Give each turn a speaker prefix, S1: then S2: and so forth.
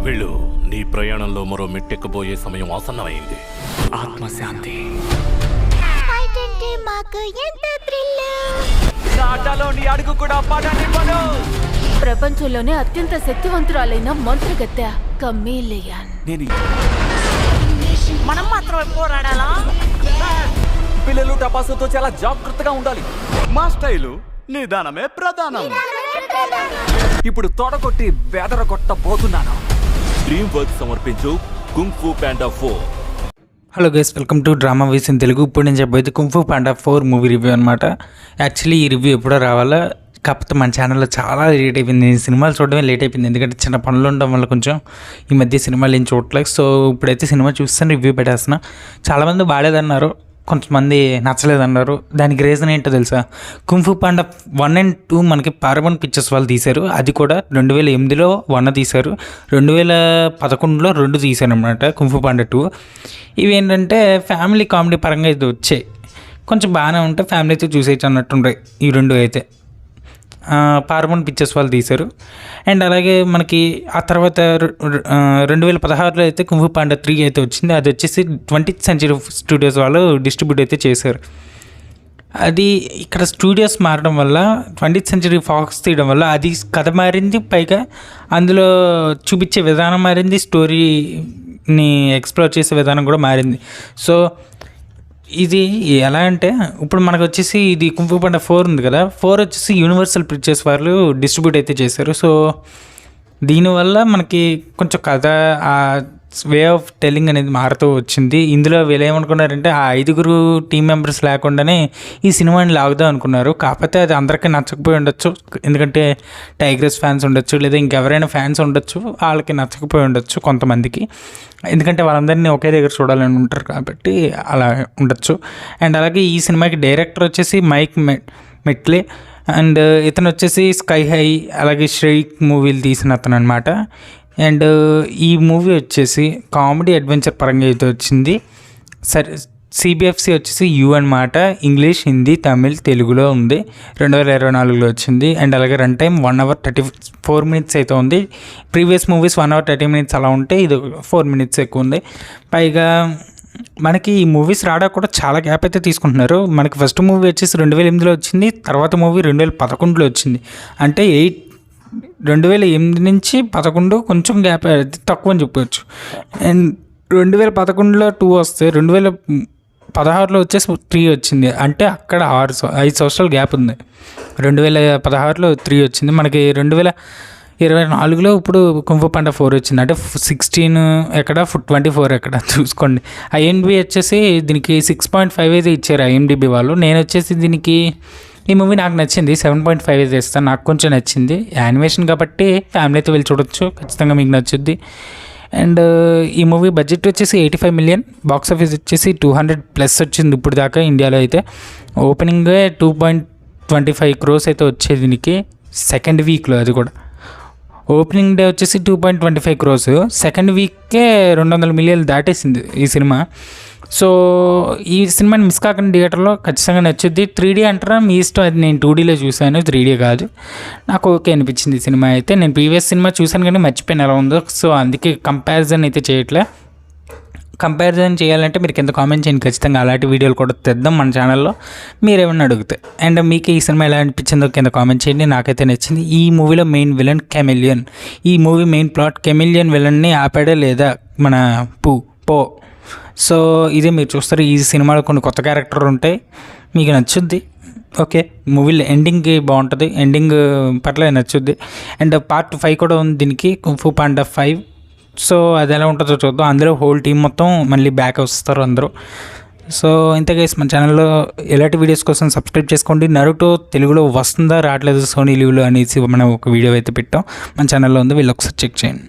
S1: వెళ్ళు, నీ ప్రయాణంలో మరో మెట్టెక్కబోయే సమయం ఆసన్నమైంది.
S2: ఆత్మశాంతి. అడుగు కూడా పడనివ్వను.
S3: ప్రపంచంలోనే అత్యంత శక్తివంతురాలైన మంత్రగత్తె కమీలియన్.
S4: మనం మాత్రమే పోరాడాలా?
S2: పిల్లలు టపాసుతో చాలా జాగ్రత్తగా ఉండాలి.
S5: మా స్టైలు నిదానమే ప్రధానం.
S2: ఇప్పుడు తొడగొట్టి బెదరగొట్టబోతున్నాను.
S1: డ్రీమ్ వర్క్ సమర్పించు Kung Fu Panda 4.
S6: Hello guys, welcome to drama వీస్ ఇన్ తెలుగు. ఇప్పుడు నేను చెప్పేది Kung Fu Panda 4 movie review అనమాట. యాక్చువల్లీ ఈ రివ్యూ ఎప్పుడో రావాలా, కాకపోతే మన ఛానల్లో చాలా లేట్ అయిపోయింది. సినిమాలు చూడడమే లేట్ అయిపోయింది, ఎందుకంటే చిన్న పనులు ఉండడం వల్ల కొంచెం ఈ మధ్య సినిమాలు ఏం చూడట్లేదు. సో ఇప్పుడైతే సినిమా చూస్తాను, రివ్యూ పెట్టేస్తున్నా. చాలామంది బాగాలేదన్నారు, కొంతమంది నచ్చలేదన్నారు. దానికి రీజన్ ఏంటో తెలుసా? కుంగ్ ఫూ పాండా 1 and 2 మనకి పారమౌంట్ పిక్చర్స్ వాళ్ళు తీశారు. అది కూడా 2008లో 1 తీశారు, 2011లో 2 తీశారు అనమాట కుంగ్ ఫూ పాండా 2. ఇవి ఏంటంటే ఫ్యామిలీ కామెడీ పరంగా ఇది వచ్చాయి, కొంచెం బాగానే ఉంటే ఫ్యామిలీతో చూసేయచ్చు అన్నట్టుంటాయి ఈ 2 అయితే. పారమౌంట్ పిక్చర్స్ వాళ్ళు తీశారు. అండ్ అలాగే మనకి ఆ తర్వాత 2016లో అయితే కుంగ్ ఫూ పాండా 3 అయితే వచ్చింది. అది వచ్చేసి 20th Century స్టూడియోస్ వాళ్ళు డిస్ట్రిబ్యూట్ అయితే చేశారు. అది ఇక్కడ స్టూడియోస్ మారడం వల్ల 20th Century ఫాక్స్ తీయడం వల్ల అది కథ మారింది, పైగా అందులో చూపించే విధానం మారింది, స్టోరీని ఎక్స్ప్లోర్ చేసే విధానం కూడా మారింది. సో ఇది ఎలా అంటే ఇప్పుడు మనకు వచ్చేసి ఇది కుంగ్ ఫూ పాండా 4 ఉంది కదా, 4 వచ్చేసి యూనివర్సల్ పిక్చర్స్ వాళ్ళు డిస్ట్రిబ్యూట్ అయితే చేశారు. సో దీనివల్ల మనకి కొంచెం కథ, ఆ వే ఆఫ్ టెల్లింగ్ అనేది మారుతూ వచ్చింది. ఇందులో వీళ్ళు ఏమనుకున్నారంటే ఆ 5 టీం మెంబర్స్ లేకుండానే ఈ సినిమాని లాగుదాం అనుకున్నారు. కాకపోతే అది అందరికీ నచ్చకపోయి ఉండొచ్చు, ఎందుకంటే టైగర్స్ ఫ్యాన్స్ ఉండొచ్చు, లేదా ఇంకెవరైనా ఫ్యాన్స్ ఉండొచ్చు, వాళ్ళకి నచ్చకపోయి ఉండొచ్చు కొంతమందికి, ఎందుకంటే వాళ్ళందరినీ ఒకే దగ్గర చూడాలని ఉంటారు కాబట్టి అలా ఉండొచ్చు. అండ్ అలాగే ఈ సినిమాకి డైరెక్టర్ వచ్చేసి మైక్ మెట్లే, అండ్ ఇతను వచ్చేసి స్కై హై అలాగే ష్రైక్ మూవీలు తీసిన అతను అనమాట. అండ్ ఈ మూవీ వచ్చేసి కామెడీ అడ్వెంచర్ పరంగా అయితే వచ్చింది. సరే, సిబిఎఫ్సి వచ్చేసి యూ అనమాట. ఇంగ్లీష్, హిందీ, తమిళ్, తెలుగులో ఉంది. 2024లో వచ్చింది. అండ్ అలాగే రన్ టైం 1 hour 34 minutes అయితే ఉంది. ప్రీవియస్ మూవీస్ 1 hour 30 minutes అలా ఉంటే ఇది 4 minutes ఎక్కువ ఉంది. పైగా మనకి ఈ మూవీస్ రావడానికి కూడా చాలా గ్యాప్ అయితే తీసుకుంటున్నారు. మనకి ఫస్ట్ మూవీ వచ్చేసి 2008లో వచ్చింది, తర్వాత మూవీ 2011లో వచ్చింది. అంటే 2008 నుంచి 2011 కొంచెం గ్యాప్ తక్కువ అని చెప్పవచ్చు. అండ్ 2011లో 2 వస్తే 2016లో వచ్చేసి 3 వచ్చింది. అంటే అక్కడ 5 సంవత్సరాల గ్యాప్ ఉంది. 2016లో 3 వచ్చింది. మనకి 2024లో ఇప్పుడు కుంగ్ ఫూ పాండా 4 వచ్చింది. అంటే 16 ఎక్కడ 24 ఎక్కడ చూసుకోండి. ఐఎండిబి వచ్చేసి దీనికి 6.5 అయితే ఇచ్చారు ఐఎండిబి వాళ్ళు. నేను వచ్చేసి దీనికి ఈ మూవీ నాకు నచ్చింది, 7.5 అయితే ఇస్తాను. నాకు కొంచెం నచ్చింది, యానిమేషన్ కాబట్టి ఫ్యామిలీతో వెళ్ళి చూడొచ్చు, ఖచ్చితంగా మీకు నచ్చుద్ది. అండ్ ఈ మూవీ బడ్జెట్ వచ్చేసి 85 million, బాక్స్ ఆఫీస్ వచ్చేసి 200+ వచ్చింది ఇప్పుడు దాకా ఇండియాలో. అయితే ఓపెనింగ్ 2.25 crores అయితే వచ్చేది దీనికి సెకండ్ వీక్లో. అది కూడా ఓపెనింగ్ డే వచ్చేసి 2.25 crores, సెకండ్ వీక్కే 200 million దాటేసింది ఈ సినిమా. సో ఈ సినిమాని మిస్ కాకుండా థియేటర్లో ఖచ్చితంగా నచ్చుద్ది. 3D అంటారా మీ ఇష్టం, అది నేను 2Dలో చూశాను, 3D కాదు. నాకు ఓకే అనిపించింది ఈ సినిమా అయితే. నేను ప్రీవియస్ సినిమా చూశాను కానీ మర్చిపోయాను ఎలా ఉందో, సో అందుకే కంపారిజన్ అయితే చేయట్లే. కంపారిజన్ చేయాలంటే మీరు కింద కామెంట్ చేయండి, ఖచ్చితంగా అలాంటి వీడియోలు కూడా తెద్దాం మన ఛానల్లో, మీరేమన్నా అడిగితే. అండ్ మీకు ఈ సినిమా ఎలా అనిపించిందో కింద కామెంట్ చేయండి. నాకైతే నచ్చింది. ఈ మూవీలో మెయిన్ విలన్ కెమిలియన్. ఈ మూవీ మెయిన్ ప్లాట్ కెమిలియన్ విలన్ని ఆపాడే లేదా మన పో. సో ఇదే మీరు చూస్తారు. ఈ సినిమాలో కొన్ని కొత్త క్యారెక్టర్లు ఉంటాయి, మీకు నచ్చుద్ది. ఓకే, మూవీలో ఎండింగ్ బాగుంటుంది, ఎండింగ్ పట్ల నచ్చుద్ది. అండ్ పార్ట్ 5 కూడా ఉంది దీనికి, కుంగ్ ఫూ పాండా 5. సో అది ఎలా ఉంటుందో చూద్దాం. అందులో హోల్ టీం మొత్తం మళ్ళీ బ్యాక్ వస్తారు అందరూ. సో ఇంత గైస్, మన ఛానల్లో ఎలాంటి వీడియోస్ కోసం సబ్స్క్రైబ్ చేసుకోండి. నరుటో తెలుగులో వస్తుందా రావట్లేదు సోనీ లీవ్లో అనేసి మనం ఒక వీడియో అయితే పెట్టాం, మన ఛానల్లో ఉంది, వీళ్ళు ఒకసారి చెక్ చేయండి.